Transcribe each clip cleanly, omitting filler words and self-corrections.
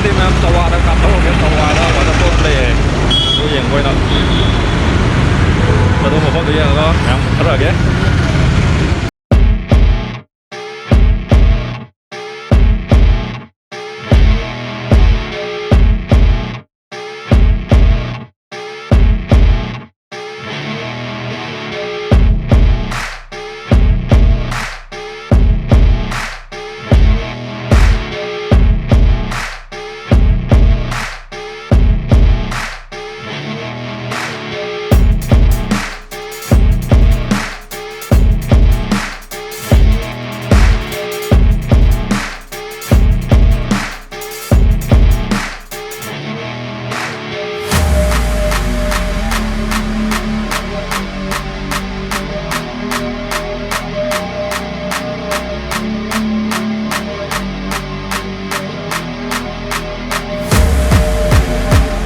đi mà tàu hòa đang cầm đâu cái tàu hòa đó và nó có lề tôi dàn quay đó và tôi một phút bây giờ đó em rất là ghét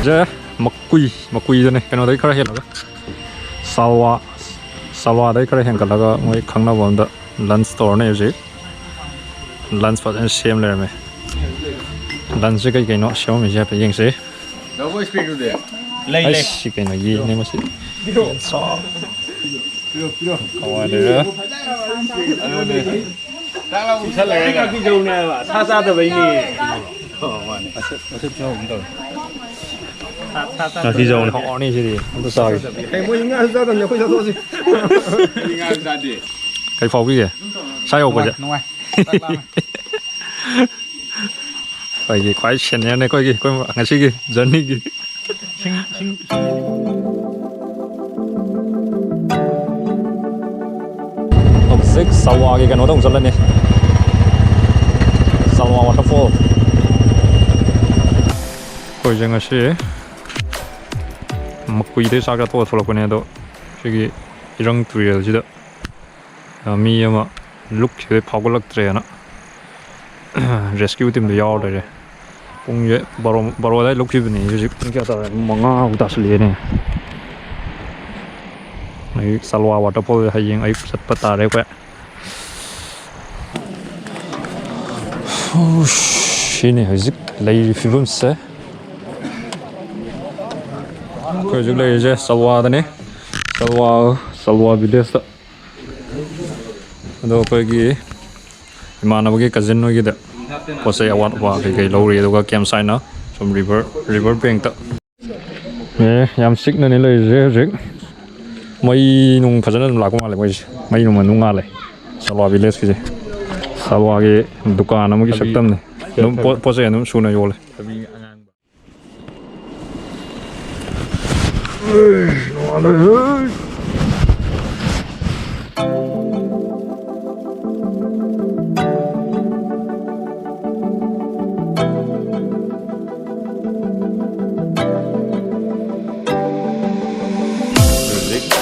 이제 먹구이 전에 cái nó đấy khá hiện rồi salwa đấy khá hiện cả là người khang nào bọn đó lunch store này gì lunch phát anh xem lại mày lunch cái nó xem mình sẽ phải yên sĩ đâu có speak được lấy cái nó gì này mà xí rồi được đang là một cái dầu này mà xa từ bên này khi dầu họ này chứ gì không có sao cái mua những cái ra tầm nhiều khối sao thôi cái phao cái gì sai ốc vậy phải gì khoái chén này coi gì coi ngày xưa gì dân đi gì ông xích sawa cái nó đông rất là nè sawa waterfall coi như ngày xưa 먹고 이들 사가 또 돌아보내도 저기 이런 둘이지도 미야마 룩에 파골락들이나 레스큐 팀도 야오래 공예 바로 다 룩집이네 요즘 인기하다 뭔가 우다슬리네 이 살와 와터폴 하잉 아이 삿바타래 거 오씨네 아직 레이 피범세 cái chỗ này là salwa đó nè salwa village đó đó cái gì mà nó cái cousin nó cái đó có sẽ awat và cái lâu rồi đó cái campsite nó from river bank đó nè yam sick nó này là rất mấy nung phát triển là cũng là mấy nung mà nung là salwa village cái gì salwa cái dukaan nó cái sắc tâm này nó có sẽ nó xuống này vô này nó ơi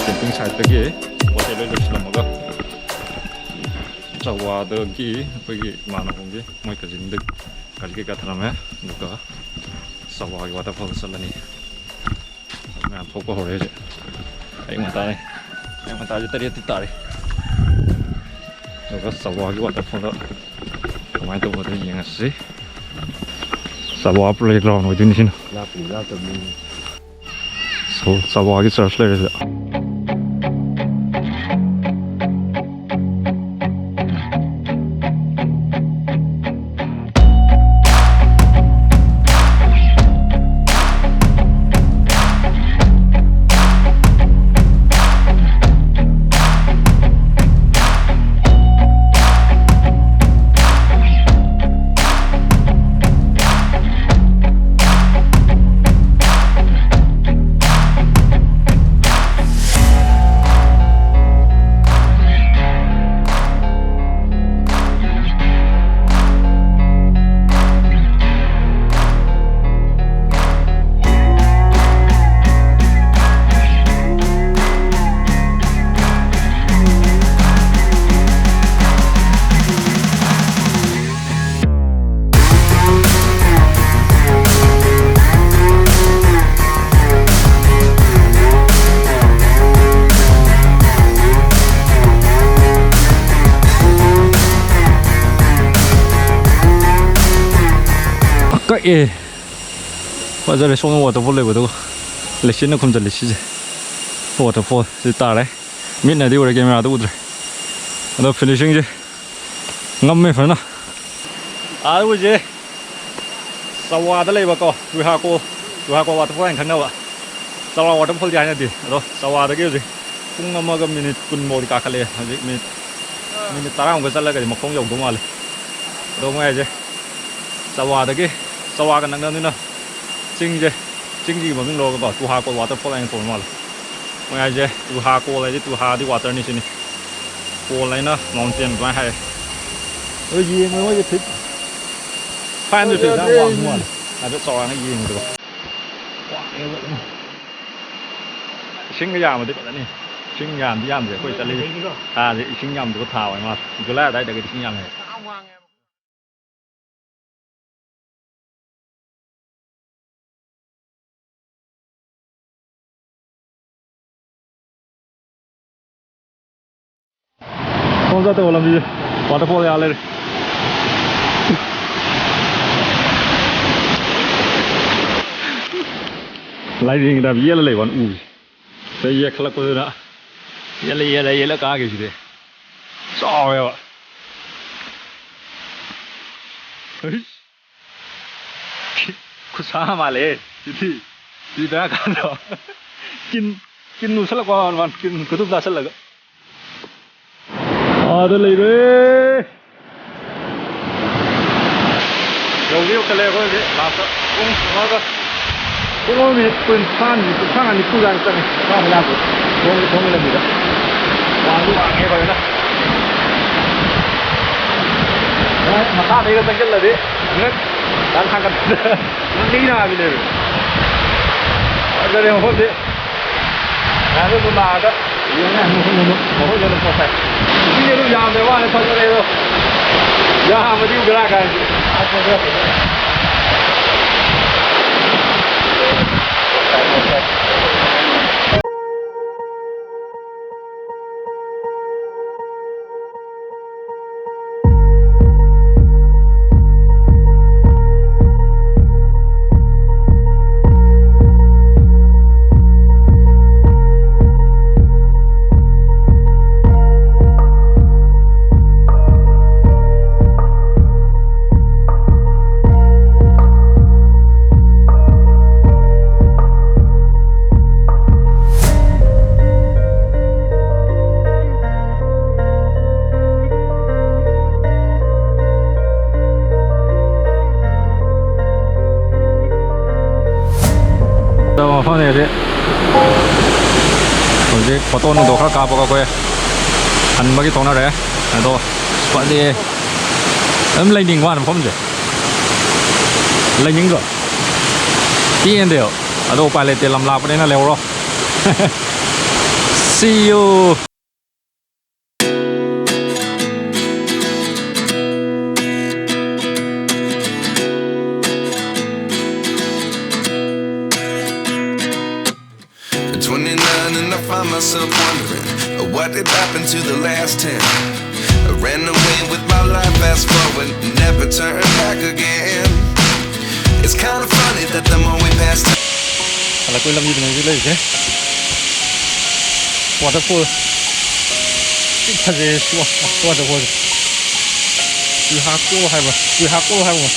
camping site lagi hotel lu sila maga cawa lagi pergi mana pun mai ke jindik kali ke katram duka sawa waterfall salani ngàn phố có hồi đấy chứ ấy mà ta đây em mà ta chỉ tới tít rồi có sầu cái waterfall đó không ai tôi có thể nhìn à xí sầu playground rồi chứ xin sầu cái search lại rồi ꯐꯖꯔꯦ ꯁꯣꯝꯅ waterfall ꯂꯩꯕꯗꯨꯒ ꯂꯩꯆꯤꯟꯅ ꯈꯨꯝꯖꯤꯜꯂꯤ ꯁꯤꯁꯦ waterfall ꯁꯤ ꯇꯥꯔꯦ ꯃꯤꯠꯅꯗꯤ ꯎꯔꯦ ꯀꯦꯃꯦꯔꯥꯗ ꯎꯗ꯭ꯔꯦ ꯑꯗꯣ ꯐꯤꯅꯤꯁꯤꯡꯁꯦ ꯉꯝꯃꯦ ꯐꯖꯅ ꯑꯥꯗ ꯎꯏꯁꯦ ꯆꯋꯥꯗ ꯂꯩꯕꯀꯣ ꯆꯨꯏꯍꯥꯀꯣ ꯋꯥꯇꯔꯐꯣꯜ ꯍꯥꯏꯅ ꯈꯪꯅꯕ ꯆꯋꯥ ꯋꯥꯇꯔꯐꯣꯜꯗꯤ ꯍꯥꯏꯅꯗꯦ ꯑꯗꯣ ꯆꯋꯥꯗꯒꯤ ꯍꯧꯖꯤꯛ ꯄꯨꯡ ꯑꯃꯒ ꯃꯤꯅꯤꯠ 10 ꯐꯥꯎꯗꯤ ꯀꯥꯈꯠꯂꯛꯑꯦ ꯍꯧꯖꯤꯛ ꯃꯤꯅꯤꯠ 10 ꯆꯠꯂꯒꯗꯤ ꯃꯈꯣꯡ ꯌꯧꯗꯧ ꯃꯥꯜꯂꯦ ꯑꯗꯣ ꯃꯣꯏ ꯍꯥꯏꯁꯦ ꯆꯋꯥꯒ ꯅꯛꯅꯕꯅꯤꯅ ꯆꯤꯡꯒꯤ ꯃꯃꯤꯡ ꯂꯧꯔꯒꯀꯣ ꯇꯨꯍꯥꯀꯣꯜ ꯋꯥꯇꯔꯐꯣꯜ ꯍꯥꯏꯅ ꯀꯧꯕ ꯃꯥꯜꯂꯦ ꯃꯣꯏ ꯍꯥꯏꯁꯦ ꯇꯨꯍꯥꯀꯣꯜ ꯍꯥꯏꯁꯦ ꯇꯨꯍꯥꯗꯤ ꯋꯥꯇꯔꯅꯤ ꯁꯤꯅꯤ ꯀꯣꯜ ꯍꯥꯏꯅ ꯃꯥꯎꯟꯇꯦꯟ ꯑꯗꯨꯃꯥꯏꯅ ꯍꯥꯏ ꯑꯗꯣ ꯌꯦꯡꯕ ꯃꯣꯏꯁꯦ ꯐꯤꯠ 500 ꯐꯤꯠ ꯌꯥꯝ ꯋꯥꯡꯕ ꯃꯥꯜꯂꯦ ꯍꯥꯏꯐꯦꯠ ꯆꯥꯎꯔꯥꯛꯅ ꯌꯦꯡꯕꯗꯀꯣ ꯋꯥꯡꯉꯦꯕ ꯏꯁꯤꯡꯒ ꯌꯥꯝꯃꯗꯤ ꯐꯖꯅꯤ ꯏꯁꯤꯡ ꯌꯥꯝꯗ꯭ꯔꯦ ꯑꯩꯈꯣꯏ ꯆꯠꯂꯤꯁꯦ ꯊꯥꯁꯦ ꯏꯁꯤꯡ ꯌꯥꯝꯗꯕ ꯊꯥ ꯑꯣꯏ ꯃꯥꯜꯂꯦ ꯖꯨꯂꯥꯏ ꯑꯗꯥꯏꯗꯒꯗꯤ ꯏꯁꯤꯡ ꯌꯥꯝꯃꯦ ꯁꯣꯝ ꯆꯠꯇꯕ ꯂꯝꯕꯤꯁꯦ ꯋꯥꯇꯔꯐꯣꯜ ꯌꯥ ꯂꯩꯔꯦ ꯂꯥꯏꯔꯦꯡꯗ ꯌꯦꯜꯂ ꯂꯩꯕ ꯎꯁꯦ ꯁꯤꯗ ꯌꯦꯛꯈꯠꯂꯛꯄꯗꯨꯅ ꯌꯦꯜꯂ ꯀꯥꯈꯤꯁꯤꯗꯤ ꯆꯥꯎꯋꯦꯕ ꯈꯨꯠꯁꯥ ꯃꯥꯜꯂꯦ ꯁꯤꯗꯤ ꯕꯦꯔꯥ ꯀꯥꯗ꯭ꯔꯣ ꯀꯤꯟ ꯎꯁꯜꯂꯛꯄ ꯀꯤꯟ ꯈꯨꯇꯨꯞ ꯇꯥꯁꯜꯂꯒ ꯑꯥꯗ ꯂꯩꯔꯦ ꯌꯧꯈꯠꯂꯦ ꯑꯩꯈꯣꯏ ꯍꯧꯖꯤꯛ ꯂꯥꯁꯇ ꯄꯨꯡ ꯑꯃ ꯃꯤꯅꯤꯠ 30 ꯅꯤꯐꯨ ꯆꯪꯉꯦ ꯆꯥꯕ ꯂꯥꯛꯄ ꯊꯣꯡꯒꯤ ꯂꯝꯕꯤꯗ ꯋꯥꯡꯉꯦ ꯐꯖꯅ ꯃꯈꯥꯗꯩꯒ ꯆꯪꯁꯤꯜꯂꯗꯤ ꯗꯥꯟ ꯊꯥꯡꯒꯠꯄꯗ ꯅꯥꯕꯤꯅꯦꯕ ꯐꯖꯔꯦ ꯃꯐꯝꯁꯤ ꯉꯥꯏꯍꯥꯛꯇꯁꯨ ꯂꯥꯛꯑꯒ ꯌꯦꯡꯉꯦ ꯃꯐꯝꯁꯤ ꯑꯗꯨꯝ ꯄꯣꯠꯁꯥꯏ ꯏꯁꯤꯡꯁꯦ ꯑꯗꯨꯝ ꯌꯥꯝꯗ꯭ꯔꯦ ꯋꯥꯅꯤ ꯐꯖꯔꯦ ꯑꯗꯣ ꯌꯥꯝꯃꯗꯤ ꯕꯦꯔꯥ ꯀꯥꯏꯁꯤ ꯃꯐꯝꯅꯦꯗꯤ ꯍꯧꯖꯤꯛ ꯐꯣꯇꯣ ꯅꯨꯡꯗꯣ ꯈꯔ ꯀꯥꯞꯄꯒ ꯑꯩꯈꯣꯏ ꯍꯟꯕꯒꯤ ꯊꯣꯛꯅꯔꯦ ꯑꯗꯣ ꯐꯗꯤ ꯑꯗꯨꯝ ꯂꯩꯅꯤꯡꯕ ꯃꯐꯝꯁꯦ ꯂꯩꯅꯤꯡꯗ꯭ꯔꯣ ꯄꯤꯛꯑꯦꯟꯗꯦ요 ꯑꯗꯣ ꯎꯄꯥꯏ ꯂꯩꯇꯦ ꯂꯝ ꯂꯥꯞꯄꯅꯤꯅ ꯂꯩꯍꯧꯔꯣ See you. And I find myself wondering what did happen to the last 10. I ran away with my life, fast forward, never turn back again. It's kind of funny that the more we pass time. Là quên làm gì này lấy thế? Waterfall. Cái gì waterfall? Tuihako hay mà? Tuihako hay mà?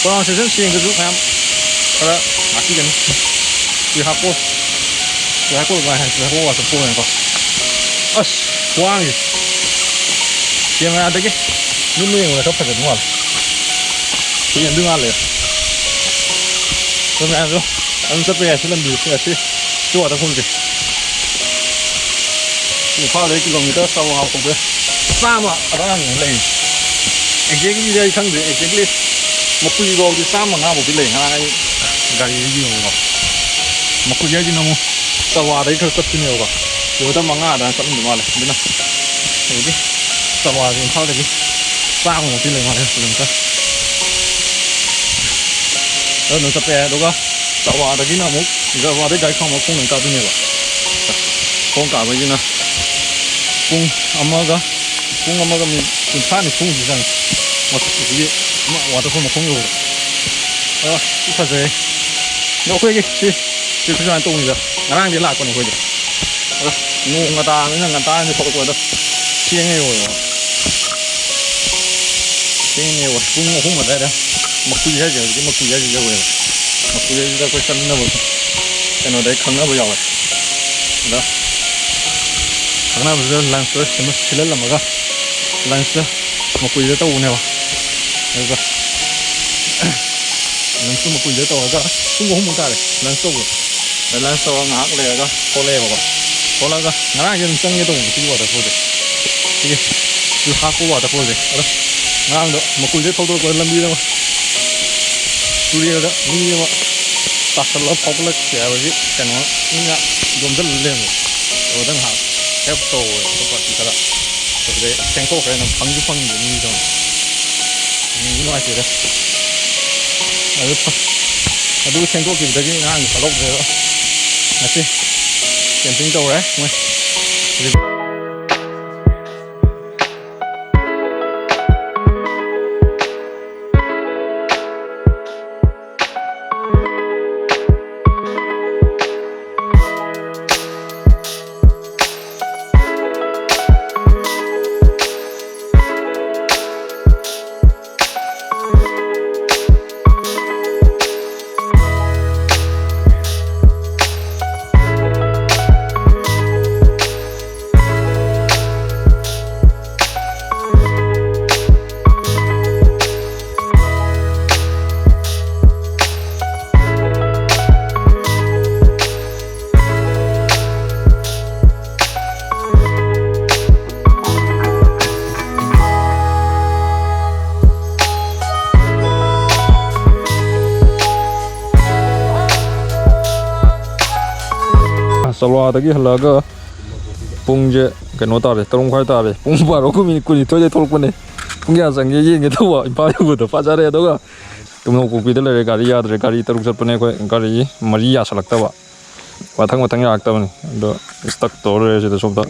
Còn sẽ rất xuyên cái giúp em. Đó, mặc cái gì? Tuihako. Tuihako là hay Tuihako waterfall này con. Ơi, quang gì? Xem ra đấy cái. Nước mưa người ta phải được ngon. Tự nhiên đưa ăn liền. Tôi ăn rồi. Anh sắp về sẽ làm gì chứ waterfall gì? Thì pha đấy km sau học cũng biết. Xa mà ở đó là những lầy. Anh cái gì đây thằng gì anh cái lên. Một quy đồ thì xa mà ngao một cái lầy hai gầy gì mà. Một cái gì nó mu. Sau vào đấy thôi cất nhiều cả. Rồi ta mà ngao đã sẵn được mà này. Bên nào. Rồi đi. Sau vào thì pha đấy. Xa mà một cái lầy mà này đừng ta. Đó nó sắp về đúng không? Sau vào đấy nó mu. Giờ vào đấy cái không mà không được cao như vậy. Không cả với gì nào. 뿡 엄마가 산이 뿡이잖아. 이게 와도 그만 공유로. 이파제 ꯑꯩꯈꯣꯏꯒꯤ ꯁꯤ ꯁꯨꯃꯥꯏꯅ ꯇꯧꯕꯅꯤꯗ ꯉꯔꯥꯡꯗꯤ ꯂꯥꯛꯄꯅꯤ ꯑꯩꯈꯣꯏꯗꯤ ꯑꯗꯣ ꯅꯣꯡꯒ ꯇꯥꯕꯅꯤꯅ ꯉꯟꯇꯥꯅꯗꯤ ꯊꯣꯛꯂꯛꯄꯗꯣ ꯊꯦꯡꯉꯦꯕ ꯊꯦꯡꯉꯦꯕ ꯄꯨꯡ 3 ꯑꯗꯨꯋꯥꯏꯗ ꯃꯈꯨꯏ ꯍꯥꯏꯁꯦ ꯍꯧꯖꯤꯛꯀꯤ ꯃꯈꯨꯏ ꯍꯥꯏꯁꯦ ꯌꯧꯋꯦꯕ ꯃꯈꯨꯏ ꯍꯥꯏꯁꯤꯗ ꯑꯩꯈꯣꯏ ꯆꯠꯃꯤꯟꯅꯕ ꯀꯩꯅꯣꯗꯩ ꯈꯪꯅꯕ ꯌꯥꯎꯋꯦ ꯑꯗ ꯈꯪꯅꯕꯁꯤꯗ ꯂꯟꯁꯇ ꯁꯤꯜꯍꯜꯂꯝꯃꯒ ꯂꯟꯁꯇ ꯃꯈꯨꯏꯗ ꯇꯧꯕꯅꯦꯕ ꯑꯗꯨꯒ ꯂꯟꯁꯇꯨ ꯃꯈꯨꯏꯗ ꯇꯧꯔꯒ ꯄꯨꯡ 3 ꯇꯥꯔꯦ ꯂꯟꯁ ꯇꯧꯕꯗꯣ ꯂꯟꯁ ꯇꯧꯔꯒ ꯉꯥꯏꯍꯥꯛ ꯂꯩꯔꯒ ꯊꯣꯛꯂꯛꯑꯦꯕꯀꯣ ꯊꯣꯛꯂꯛꯑꯒ ꯉꯔꯥꯡꯁꯦ ꯑꯗꯨꯝ ꯆꯪꯒꯦ ꯇꯧꯕꯅꯦ ꯁꯤꯒꯤ ꯋꯥꯇꯔꯐꯣꯜꯁꯦ ꯁꯤ ꯍꯥꯞꯄ ꯋꯥꯇꯔꯐꯣꯜꯁꯦ ꯑꯗꯣ ꯉꯔꯥꯡꯗꯣ ꯃꯈꯨꯏꯗ ꯊꯧꯗꯣꯔꯛꯄꯗ ꯂꯝꯕꯤꯗ ꯇꯨꯔꯦꯜꯗ ꯃꯤ ꯑꯃ ꯇꯥꯁꯜꯂꯒ ꯐꯥꯎꯒꯠꯂꯛꯀꯦ ꯍꯥꯏꯕꯒꯤ ꯀꯩꯅꯣ ꯃꯤꯅ ꯌꯣꯝꯁꯤꯜꯂ ꯂꯩꯔꯝꯃꯦ ꯑꯗꯨꯗ ꯉꯥꯏꯍꯥꯛ ꯍꯦꯜꯞ ꯇꯧꯋꯦ ꯑꯇꯣꯞꯄ ꯄꯥꯔꯇꯤ ꯈꯔ ꯑꯗꯨꯗꯩ ꯊꯦꯡꯊꯣꯛꯈ꯭ꯔꯦ ꯅꯪ ꯐꯪꯁꯨ ꯐꯪꯗꯦ ꯃꯤꯗꯣ ꯅꯨꯡꯉꯥꯏꯇꯦꯗ ꯑꯗꯨ ꯊꯦꯡꯗꯣꯛꯈꯤꯕꯗꯒꯤ ꯉꯔꯥꯡ ꯆꯠꯍꯧꯗ꯭ꯔꯦꯕ ꯉꯁꯤ ꯀꯦꯝꯄꯤꯡ ꯇꯧꯔꯦ ꯃꯣꯏ ꯆꯂꯋꯥꯗꯒꯤ ꯍꯜꯂꯛꯑꯒ ꯄꯨꯡꯁꯦ ꯀꯩꯅꯣ ꯇꯥꯔꯦ 3:00 ꯇꯥꯔꯦ ꯄꯨꯡ 12:22 ꯊꯣꯛꯂꯛꯄꯅꯦ ꯄꯨꯡ ꯀꯌꯥ ꯆꯪꯒꯦ ꯌꯦꯡꯒꯦ ꯇꯧꯕ ꯏꯝꯐꯥꯜ ꯌꯧꯕꯗꯣ ꯐꯖꯔꯦ ꯑꯗꯨꯒ ꯇꯨꯝꯅꯧꯄꯣꯛꯄꯤꯗ ꯂꯩꯔꯦ ꯒꯥꯔꯤ ꯌꯥꯗ꯭ꯔꯦ ꯒꯥꯔꯤ 3 ꯆꯠꯄꯅꯦ ꯑꯩꯈꯣꯏ ꯒꯥꯔꯤ 4 ꯌꯥꯁꯜꯂꯛꯇꯕ ꯃꯊꯪ ꯌꯥꯔꯛꯇꯕꯅꯤ ꯑꯗꯣ ꯁ꯭ꯇꯛ ꯇꯧꯔ ꯂꯩꯔꯦ ꯁꯤꯗ ꯁꯣꯝꯗ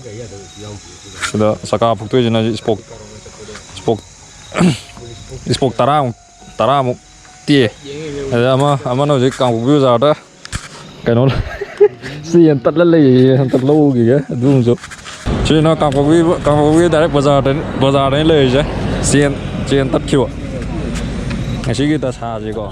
ꯁꯤꯗ ꯆꯀꯥ ꯐꯨꯛꯇꯣꯏꯁꯤꯅ ꯁ꯭ꯄꯣꯛ 10ꯃꯨꯛ ꯇꯦ ꯑꯗ ꯑꯃꯅ ꯍꯧꯖꯤꯛ ꯀꯥꯡꯄꯣꯛꯄꯤ ꯕꯖꯥꯔꯗ ꯀꯩꯅꯣ ꯆꯦꯟ ꯇꯠꯂ ꯂꯩꯌꯦ ꯑꯝꯇ ꯂꯧꯈꯤꯒꯦ ꯑꯗꯨꯝꯁꯨ ꯁꯤꯅ ꯀꯥꯡꯄꯣꯛꯄꯤ ꯗꯥꯏꯔꯦꯛ ꯕꯖꯥꯔꯗꯅꯤ ꯂꯩꯔꯤꯁꯦ ꯆꯦꯟ ꯇꯠꯈꯤꯕ ꯉꯁꯤꯒꯤ ꯗꯁꯥꯁꯤꯀꯣ